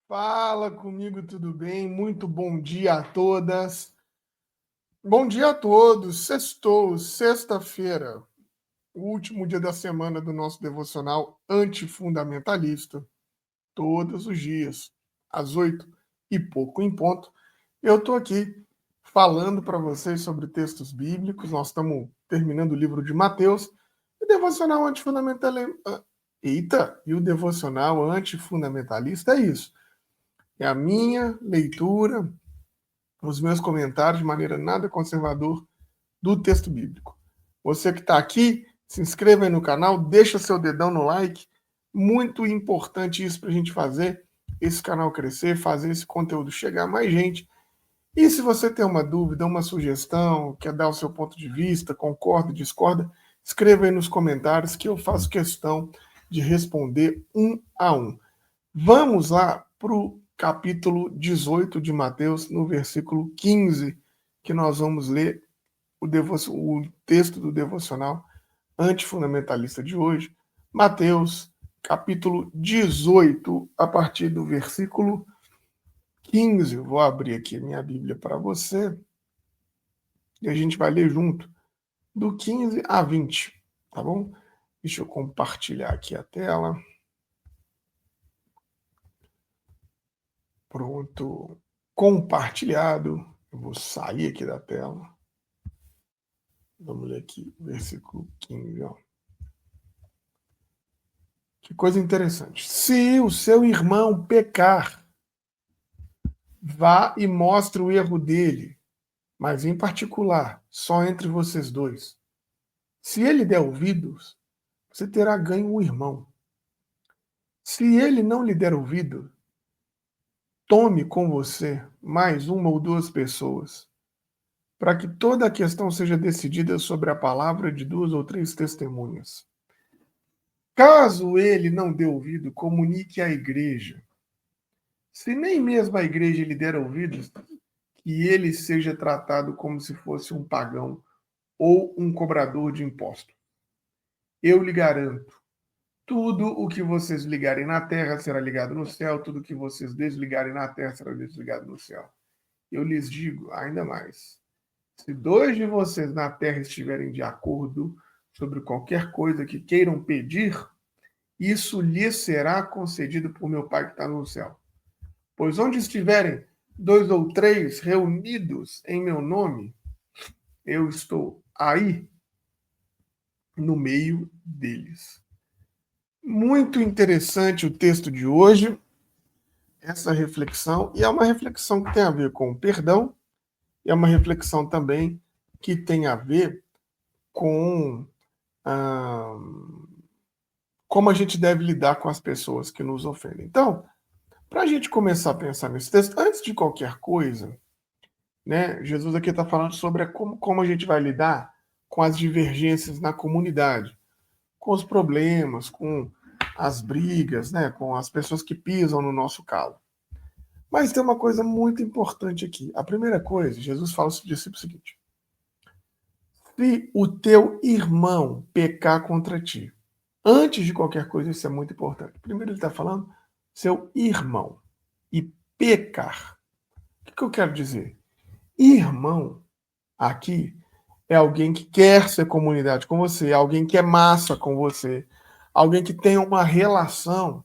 Fala comigo, tudo bem? Muito bom dia a todas. Bom dia a todos. Sextou, sexta-feira, o último dia da semana do nosso devocional antifundamentalista. Todos os dias, às 8h em ponto, eu estou aqui falando para vocês sobre textos bíblicos. Nós estamos terminando o livro de Mateus. O devocional antifundamentalista. Eita! E o devocional antifundamentalista é isso. É a minha leitura, os meus comentários de maneira nada conservador do texto bíblico. Você que está aqui, se inscreva aí no canal, deixa seu dedão no like. Muito importante isso para a gente fazer esse canal crescer, fazer esse conteúdo chegar a mais gente. E se você tem uma dúvida, uma sugestão, quer dar o seu ponto de vista, concorda, discorda, escreva aí nos comentários que eu faço questão de responder um a um. Vamos lá para o capítulo 18 de Mateus, no versículo 15, que nós vamos ler o texto do devocional antifundamentalista de hoje. Mateus, capítulo 18, a partir do versículo 15. Eu vou abrir aqui a minha Bíblia para você e a gente vai ler junto, do 15 a 20, tá bom? Deixa eu compartilhar aqui a tela. Pronto. Compartilhado. Eu vou sair aqui da tela. Vamos ler aqui, versículo 15. Ó. Que coisa interessante. Se o seu irmão pecar, vá e mostre o erro dele, mas em particular, só entre vocês dois. Se ele der ouvidos, você terá ganho o irmão. Se ele não lhe der ouvido, tome com você mais uma ou duas pessoas, para que toda a questão seja decidida sobre a palavra de duas ou três testemunhas. Caso ele não dê ouvido, comunique à igreja. Se nem mesmo a igreja lhe der ouvidos, que ele seja tratado como se fosse um pagão ou um cobrador de impostos. Eu lhe garanto, tudo o que vocês ligarem na terra será ligado no céu, tudo o que vocês desligarem na terra será desligado no céu. Eu lhes digo ainda mais. Se dois de vocês na terra estiverem de acordo sobre qualquer coisa que queiram pedir, isso lhes será concedido por meu Pai que está no céu. Pois onde estiverem dois ou três reunidos em meu nome, eu estou aí no meio deles. Muito interessante o texto de hoje, essa reflexão, e é uma reflexão que tem a ver com o perdão, e é uma reflexão também que tem a ver com como a gente deve lidar com as pessoas que nos ofendem. Então, para a gente começar a pensar nesse texto, antes de qualquer coisa, né, Jesus aqui está falando sobre como a gente vai lidar com as divergências na comunidade, com os problemas, com as brigas, né, com as pessoas que pisam no nosso calo. Mas tem uma coisa muito importante aqui. A primeira coisa, Jesus fala ao discípulo o seguinte: se o teu irmão pecar contra ti, antes de qualquer coisa, isso é muito importante. Primeiro ele está falando seu irmão. E pecar. O que eu quero dizer? Irmão, aqui, é alguém que quer ser comunidade com você, alguém que é massa com você, alguém que tem uma relação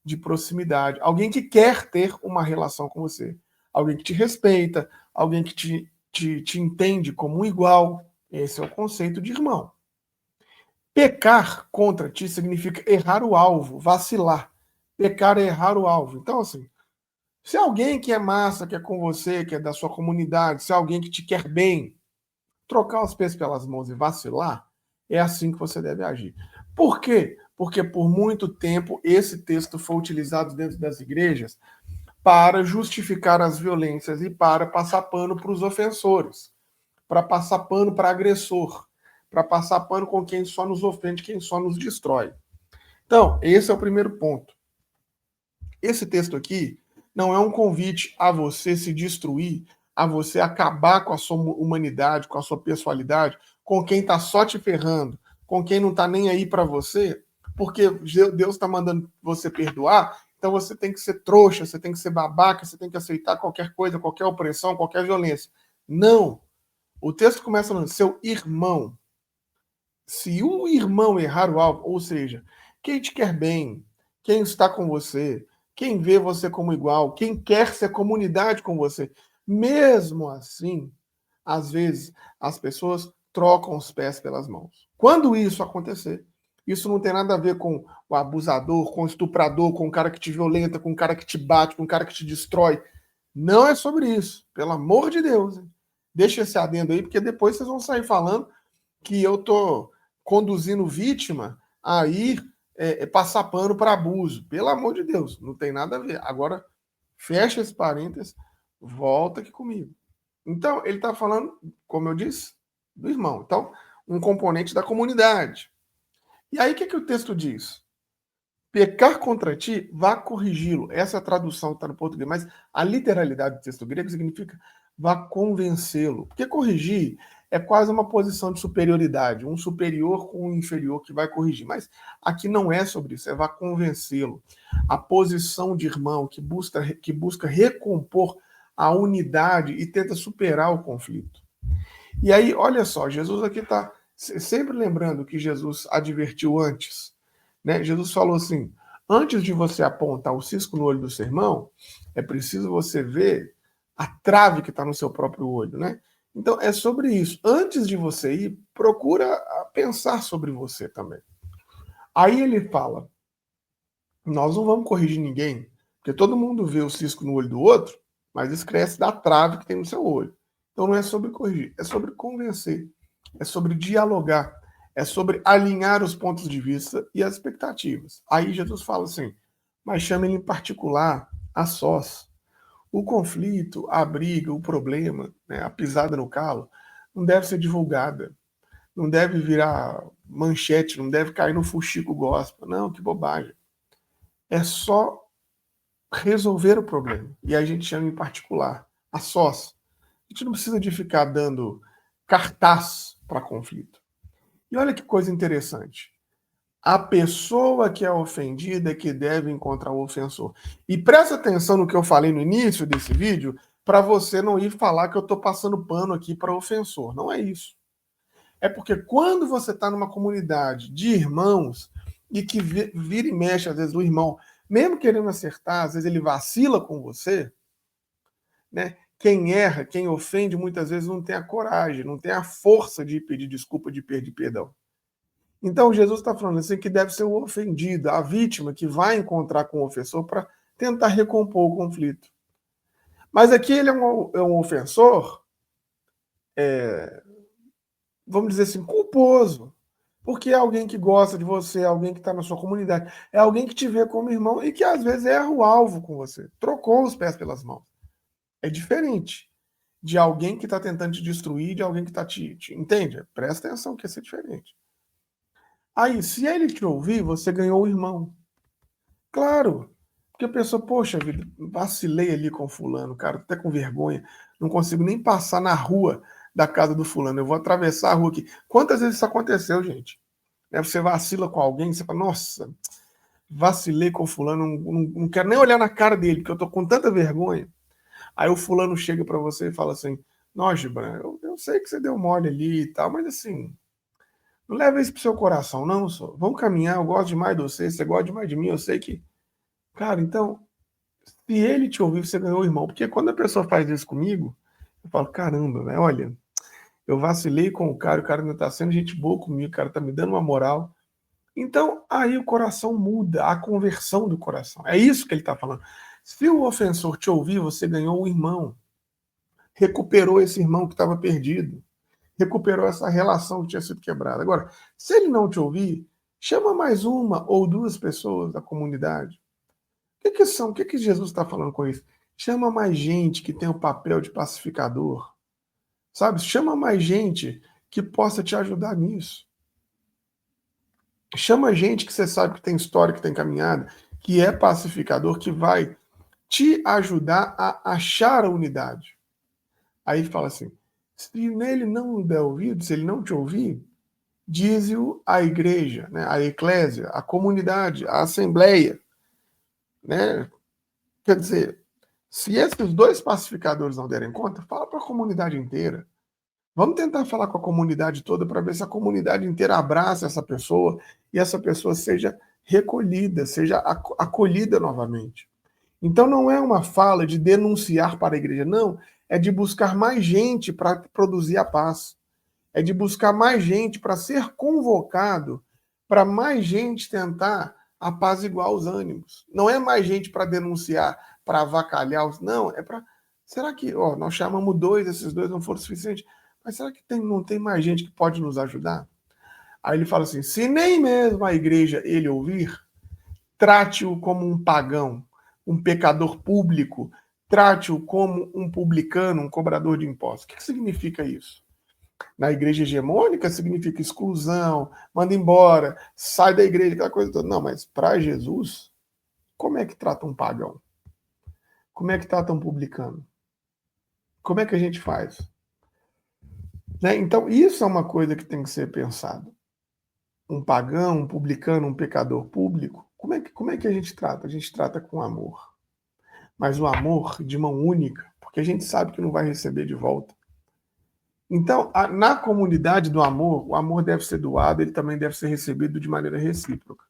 de proximidade, alguém que quer ter uma relação com você, alguém que te respeita, alguém que te entende como um igual. Esse é o conceito de irmão. Pecar contra ti significa errar o alvo, vacilar. Pecar é errar o alvo. Então, assim, se alguém que é massa, que é com você, que é da sua comunidade, se alguém que te quer bem, trocar os pés pelas mãos e vacilar, é assim que você deve agir. Por quê? Porque por muito tempo esse texto foi utilizado dentro das igrejas para justificar as violências e para passar pano para os ofensores, para passar pano para agressor, para passar pano com quem só nos ofende, quem só nos destrói. Então, esse é o primeiro ponto. Esse texto aqui não é um convite a você se destruir, a você acabar com a sua humanidade, com a sua pessoalidade, com quem está só te ferrando, com quem não está nem aí para você, porque Deus está mandando você perdoar, então você tem que ser trouxa, você tem que ser babaca, você tem que aceitar qualquer coisa, qualquer opressão, qualquer violência. Não. O texto começa falando, seu irmão. Se um irmão errar o alvo, ou seja, quem te quer bem, quem está com você, quem vê você como igual, quem quer ser comunidade com você, mesmo assim, às vezes as pessoas trocam os pés pelas mãos. Quando isso acontecer, isso não tem nada a ver com o abusador, com o estuprador, com o cara que te violenta, com o cara que te bate, com o cara que te destrói. Não é sobre isso. Pelo amor de Deus. Hein? Deixa esse adendo aí, porque depois vocês vão sair falando que eu tô conduzindo vítima a ir passar pano para abuso. Pelo amor de Deus, não tem nada a ver. Agora, fecha esse parênteses, volta aqui comigo. Então, ele está falando, como eu disse, do irmão. Então, um componente da comunidade. E aí, o que o texto diz? Pecar contra ti, vá corrigi-lo. Essa tradução está no português, mas a literalidade do texto grego significa vá convencê-lo. Porque corrigir é quase uma posição de superioridade, um superior com um inferior que vai corrigir. Mas aqui não é sobre isso, é vá convencê-lo. A posição de irmão que busca recompor a unidade e tenta superar o conflito. E aí, olha só, Jesus aqui está sempre lembrando que Jesus advertiu antes. Né? Jesus falou assim, antes de você apontar o cisco no olho do seu irmão, é preciso você ver a trave que está no seu próprio olho. Né? Então, é sobre isso. Antes de você ir, procura pensar sobre você também. Aí ele fala, nós não vamos corrigir ninguém, porque todo mundo vê o cisco no olho do outro, mas esquece da trave que tem no seu olho. Então não é sobre corrigir, é sobre convencer, é sobre dialogar, é sobre alinhar os pontos de vista e as expectativas. Aí Jesus fala assim, mas chame ele em particular, a sós. O conflito, a briga, o problema, né, a pisada no calo, não deve ser divulgada, não deve virar manchete, não deve cair no fuxico gospel. Não, que bobagem. É só resolver o problema. E a gente chama em particular, a sós. A gente não precisa de ficar dando cartaz para conflito. E olha que coisa interessante. A pessoa que é ofendida é que deve encontrar o ofensor. E presta atenção no que eu falei no início desse vídeo, para você não ir falar que eu estou passando pano aqui para ofensor. Não é isso. É porque quando você está numa comunidade de irmãos e que vira e mexe, às vezes, o irmão, mesmo querendo acertar, às vezes ele vacila com você, né? Quem erra, quem ofende, muitas vezes não tem a coragem, não tem a força de pedir desculpa, de pedir perdão. Então, Jesus está falando assim que deve ser o ofendido, a vítima que vai encontrar com o ofensor para tentar recompor o conflito. Mas aqui ele é um ofensor, vamos dizer assim, culposo. Porque é alguém que gosta de você, é alguém que está na sua comunidade, é alguém que te vê como irmão e que às vezes erra o alvo com você, trocou os pés pelas mãos. É diferente de alguém que está tentando te destruir, de alguém que está te... Entende? Presta atenção que isso é diferente. Aí, se ele te ouvir, você ganhou o irmão. Claro, porque a pessoa, poxa vida, vacilei ali com o fulano, cara, tô até com vergonha, não consigo nem passar na rua da casa do fulano, eu vou atravessar a rua aqui. Quantas vezes isso aconteceu, gente? Você vacila com alguém, você fala, nossa, vacilei com o fulano, não quero nem olhar na cara dele, porque eu tô com tanta vergonha. Aí o fulano chega para você e fala assim, nossa, Gibran, eu sei que você deu mole ali e tal, mas assim, não leva isso pro seu coração, não, só. Vamos caminhar, eu gosto demais de você gosta demais de mim, eu sei que... Cara, então, se ele te ouvir, você ganhou o irmão. Porque quando a pessoa faz isso comigo, eu falo, caramba, né? Olha, eu vacilei com o cara ainda tá sendo gente boa comigo, o cara tá me dando uma moral. Então, aí o coração muda, a conversão do coração. É isso que ele tá falando. Se o ofensor te ouvir, você ganhou um irmão. Recuperou esse irmão que estava perdido. Recuperou essa relação que tinha sido quebrada. Agora, se ele não te ouvir, chama mais uma ou duas pessoas da comunidade. O que Jesus está falando com isso? Chama mais gente que tem o papel de pacificador. Sabe? Chama mais gente que possa te ajudar nisso. Chama gente que você sabe que tem história, que tem caminhada, que é pacificador, que vai te ajudar a achar a unidade. Aí fala assim, se nele não der ouvido, se ele não te ouvir, dize-o à igreja, né, a eclésia, a comunidade, a assembleia. né? Quer dizer, se esses dois pacificadores não derem conta, fala para a comunidade inteira. Vamos tentar falar com a comunidade toda para ver se a comunidade inteira abraça essa pessoa e essa pessoa seja recolhida, seja acolhida novamente. Então não é uma fala de denunciar para a igreja, não, é de buscar mais gente para produzir a paz. É de buscar mais gente para ser convocado, para mais gente tentar apaziguar os ânimos. Não é mais gente para denunciar, para avacalhar os. Não, é para. Será que, ó, nós chamamos dois, esses dois não foram suficientes, mas será que não tem mais gente que pode nos ajudar? Aí ele fala assim: se nem mesmo a igreja ele ouvir, trate-o como um pagão, um pecador público, trate-o como um publicano, um cobrador de impostos. O que significa isso? Na igreja hegemônica significa exclusão, manda embora, sai da igreja, aquela coisa toda. Não, mas para Jesus, como é que trata um pagão? Como é que trata um publicano? Como é que a gente faz? Né? Então, isso é uma coisa que tem que ser pensado. Um pagão, um publicano, um pecador público, como é que a gente trata? A gente trata com amor. Mas o amor de mão única, porque a gente sabe que não vai receber de volta. Então, na comunidade do amor, o amor deve ser doado, ele também deve ser recebido de maneira recíproca.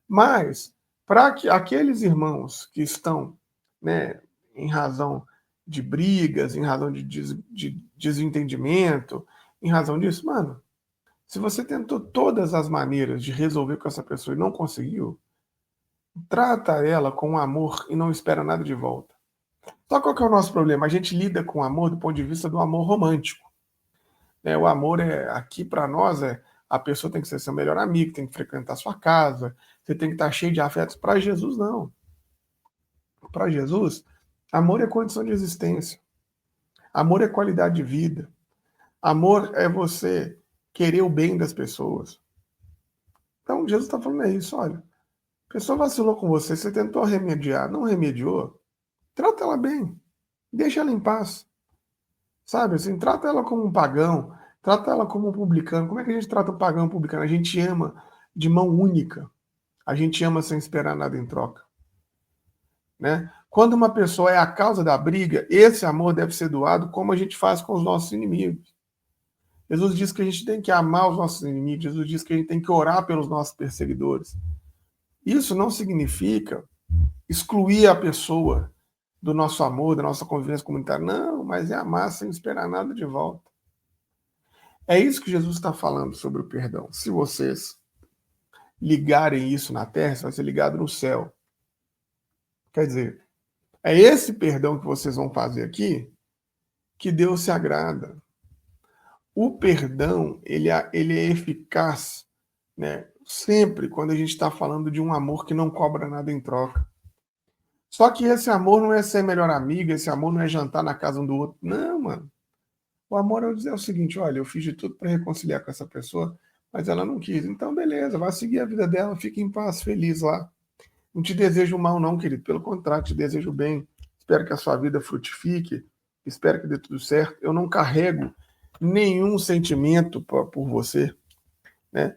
Mas, para que aqueles irmãos que estão, né, em razão de brigas, em razão de desentendimento, em razão disso, mano, se você tentou todas as maneiras de resolver com essa pessoa e não conseguiu, trata ela com amor e não espera nada de volta. Só qual que é o nosso problema? A gente lida com o amor do ponto de vista do amor romântico. O amor aqui para nós a pessoa tem que ser seu melhor amigo, tem que frequentar sua casa, você tem que estar cheio de afetos. Para Jesus, não. Para Jesus, amor é condição de existência. Amor é qualidade de vida. Amor é você querer o bem das pessoas. Então, Jesus está falando isso, olha, a pessoa vacilou com você, você tentou remediar, não remediou, trata ela bem, deixa ela em paz. Sabe, assim, trata ela como um pagão, trata ela como um publicano. Como é que a gente trata um pagão e um publicano? A gente ama de mão única. A gente ama sem esperar nada em troca. Né? Quando uma pessoa é a causa da briga, esse amor deve ser doado como a gente faz com os nossos inimigos. Jesus diz que a gente tem que amar os nossos inimigos, Jesus diz que a gente tem que orar pelos nossos perseguidores. Isso não significa excluir a pessoa do nosso amor, da nossa convivência comunitária. Não, mas é amar sem esperar nada de volta. É isso que Jesus está falando sobre o perdão. Se vocês ligarem isso na terra, isso vai ser ligado no céu. Quer dizer, é esse perdão que vocês vão fazer aqui que Deus se agrada. O perdão, ele é eficaz, né? Sempre quando a gente está falando de um amor que não cobra nada em troca. Só que esse amor não é ser melhor amigo, esse amor não é jantar na casa um do outro. Não, mano. O amor é dizer o seguinte: olha, eu fiz de tudo para reconciliar com essa pessoa, mas ela não quis. Então, beleza, vai seguir a vida dela, fique em paz, feliz lá. Não te desejo mal, não, querido. Pelo contrário, te desejo bem. Espero que a sua vida frutifique. Espero que dê tudo certo. Eu não carrego nenhum sentimento por você, né?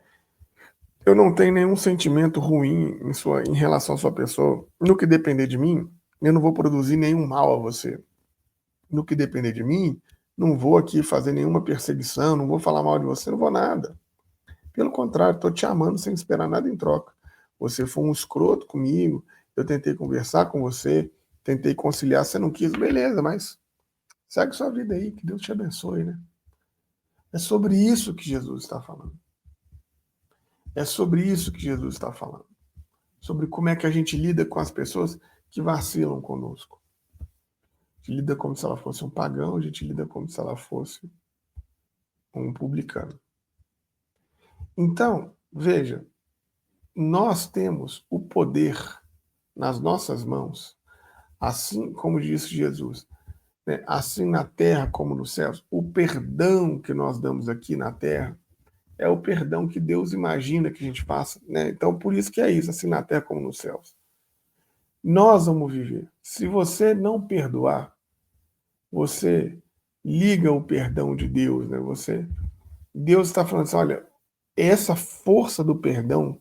Eu não tenho nenhum sentimento ruim em relação à sua pessoa. No que depender de mim, eu não vou produzir nenhum mal a você. No que depender de mim, não vou aqui fazer nenhuma perseguição, não vou falar mal de você, não vou nada. Pelo contrário, estou te amando sem esperar nada em troca. Você foi um escroto comigo, eu tentei conversar com você, tentei conciliar, você não quis, beleza, mas segue sua vida aí, que Deus te abençoe, né? É sobre isso que Jesus está falando. É sobre isso que Jesus está falando. Sobre como é que a gente lida com as pessoas que vacilam conosco. A gente lida como se ela fosse um pagão, a gente lida como se ela fosse um publicano. Então, veja, nós temos o poder nas nossas mãos, assim como disse Jesus, né? Assim na terra como nos céus. O perdão que nós damos aqui na terra é o perdão que Deus imagina que a gente faça, né? Então, por isso que é isso, assim na terra como nos céus. Nós vamos viver. Se você não perdoar, você liga o perdão de Deus, né? Deus está falando assim, olha, essa força do perdão,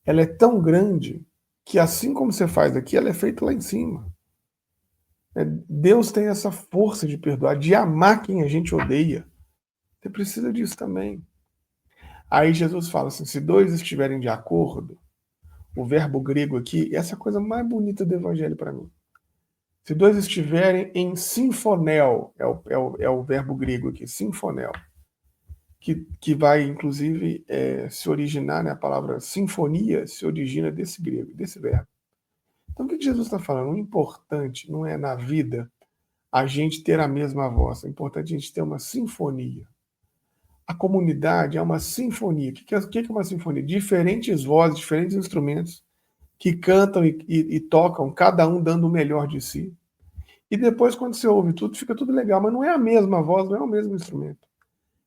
ela é tão grande que assim como você faz aqui, ela é feita lá em cima. Deus tem essa força de perdoar, de amar quem a gente odeia. Você precisa disso também. Aí Jesus fala assim: se dois estiverem de acordo, o verbo grego aqui, essa é a coisa mais bonita do evangelho para mim. Se dois estiverem em sinfonel, é o verbo grego aqui, sinfonel, que vai, inclusive, se originar, né, a palavra sinfonia se origina desse grego, desse verbo. Então, o que Jesus está falando? O importante não é na vida a gente ter a mesma voz, é importante a gente ter uma sinfonia. A comunidade é uma sinfonia. O que é uma sinfonia? Diferentes vozes, diferentes instrumentos que cantam e tocam, cada um dando o melhor de si. E depois, quando você ouve tudo, fica tudo legal, mas não é a mesma voz, não é o mesmo instrumento.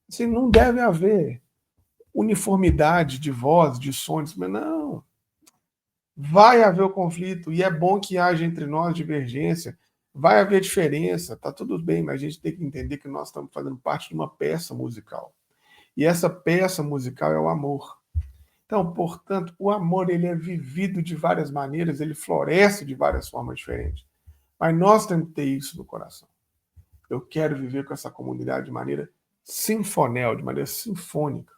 Assim, não deve haver uniformidade de voz, de sons, mas não. Vai haver o conflito, e é bom que haja entre nós divergência, vai haver diferença, tá tudo bem, mas a gente tem que entender que nós estamos fazendo parte de uma peça musical. E essa peça musical é o amor. Então, portanto, o amor ele é vivido de várias maneiras, ele floresce de várias formas diferentes. Mas nós temos que ter isso no coração. Eu quero viver com essa comunidade de maneira sinfonel, de maneira sinfônica.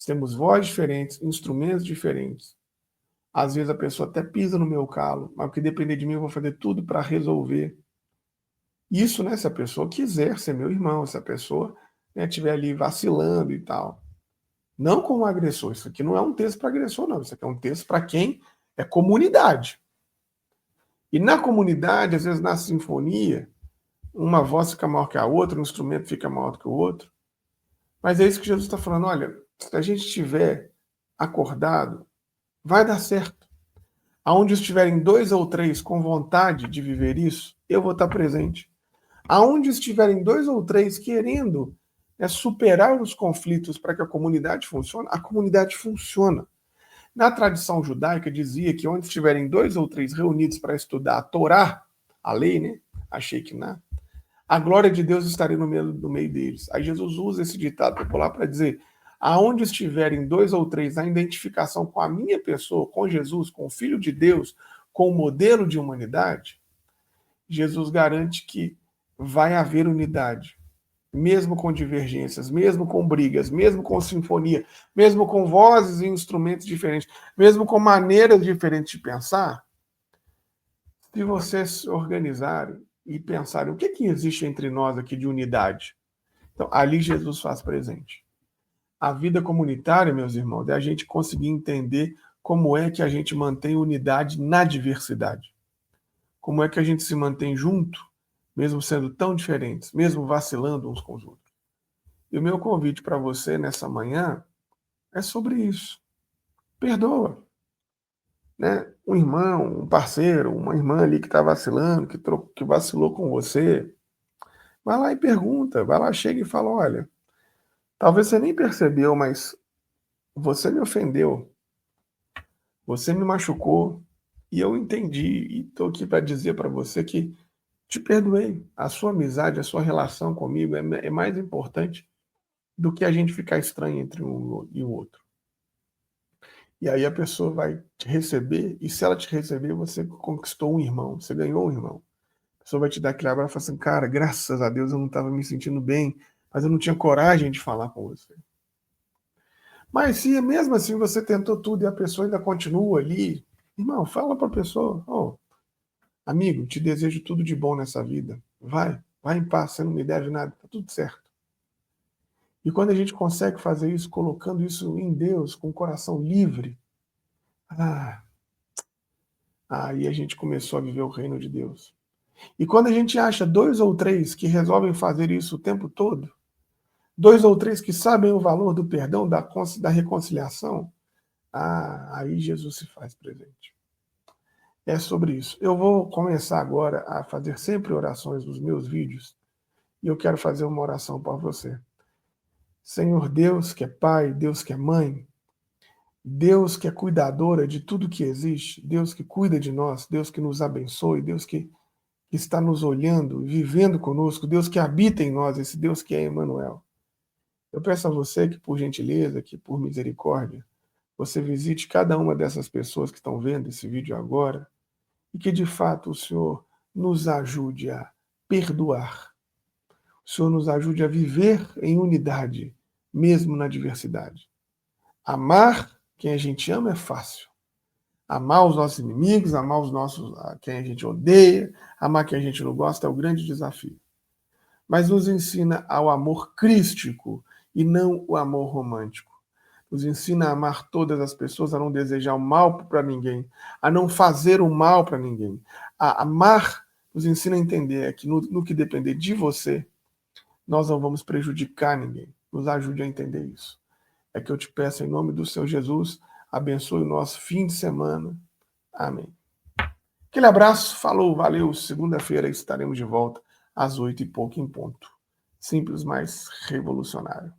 Temos vozes diferentes, instrumentos diferentes. Às vezes a pessoa até pisa no meu calo, mas o que depender de mim eu vou fazer tudo para resolver. Isso, né, se a pessoa quiser ser meu irmão, se a pessoa estiver ali vacilando e tal. Não como agressor. Isso aqui não é um texto para agressor, não. Isso aqui é um texto para quem é comunidade. E na comunidade, às vezes na sinfonia, uma voz fica maior que a outra, um instrumento fica maior do que o outro. Mas é isso que Jesus está falando. Olha, se a gente estiver acordado, vai dar certo. Aonde estiverem dois ou três com vontade de viver isso, eu vou estar presente. Aonde estiverem dois ou três querendo superar os conflitos para que a comunidade funciona. Na tradição judaica dizia que onde estiverem dois ou três reunidos para estudar a Torá, a lei, né, a Shekinah, a glória de Deus estaria no meio deles. Aí Jesus usa esse ditado popular para dizer: aonde estiverem dois ou três na identificação com a minha pessoa, com Jesus, com o Filho de Deus, com o modelo de humanidade, Jesus garante que vai haver unidade, mesmo com divergências, mesmo com brigas, mesmo com sinfonia, mesmo com vozes e instrumentos diferentes, mesmo com maneiras diferentes de pensar. Se vocês se organizarem e pensarem o que existe entre nós aqui de unidade, então ali Jesus faz presente. A vida comunitária, meus irmãos, é a gente conseguir entender como é que a gente mantém unidade na diversidade. Como é que a gente se mantém junto, mesmo sendo tão diferentes, mesmo vacilando uns com os outros. E o meu convite para você nessa manhã é sobre isso. Perdoa. Né? Um irmão, um parceiro, uma irmã ali que está vacilando, que vacilou com você, vai lá e pergunta, vai lá, chega e fala: olha, talvez você nem percebeu, mas você me ofendeu, você me machucou, e eu entendi, e estou aqui para dizer para você que te perdoei. A sua amizade, a sua relação comigo é mais importante do que a gente ficar estranho entre um e o outro. E aí a pessoa vai te receber, e se ela te receber, você conquistou um irmão, você ganhou um irmão. A pessoa vai te dar aquele abraço e falar assim: cara, graças a Deus eu não estava me sentindo bem, mas eu não tinha coragem de falar com você. Mas se mesmo assim você tentou tudo e a pessoa ainda continua ali, irmão, fala para a pessoa: oh, amigo, te desejo tudo de bom nessa vida. Vai em paz, você não me deve nada, tá tudo certo. E quando a gente consegue fazer isso, colocando isso em Deus, com o coração livre, aí a gente começou a viver o reino de Deus. E quando a gente acha dois ou três que resolvem fazer isso o tempo todo, dois ou três que sabem o valor do perdão, da reconciliação, aí Jesus se faz presente. É sobre isso. Eu vou começar agora a fazer sempre orações nos meus vídeos, e eu quero fazer uma oração para você. Senhor Deus que é Pai, Deus que é Mãe, Deus que é cuidadora de tudo que existe, Deus que cuida de nós, Deus que nos abençoe, Deus que está nos olhando, vivendo conosco, Deus que habita em nós, esse Deus que é Emmanuel. Eu peço a você que, por gentileza, que por misericórdia, você visite cada uma dessas pessoas que estão vendo esse vídeo agora e que de fato o Senhor nos ajude a perdoar. O Senhor nos ajude a viver em unidade, mesmo na diversidade. Amar quem a gente ama é fácil. Amar os nossos inimigos, amar quem a gente odeia, amar quem a gente não gosta é o grande desafio. Mas nos ensina ao amor crístico e não o amor romântico. Nos ensina a amar todas as pessoas, a não desejar o mal para ninguém, a não fazer o mal para ninguém. A amar nos ensina a entender que no que depender de você, nós não vamos prejudicar ninguém. Nos ajude a entender isso. É que eu te peço em nome do Senhor Jesus, abençoe o nosso fim de semana. Amém. Aquele abraço, falou, valeu. Segunda-feira estaremos de volta às 8h pouco em ponto. Simples, mas revolucionário.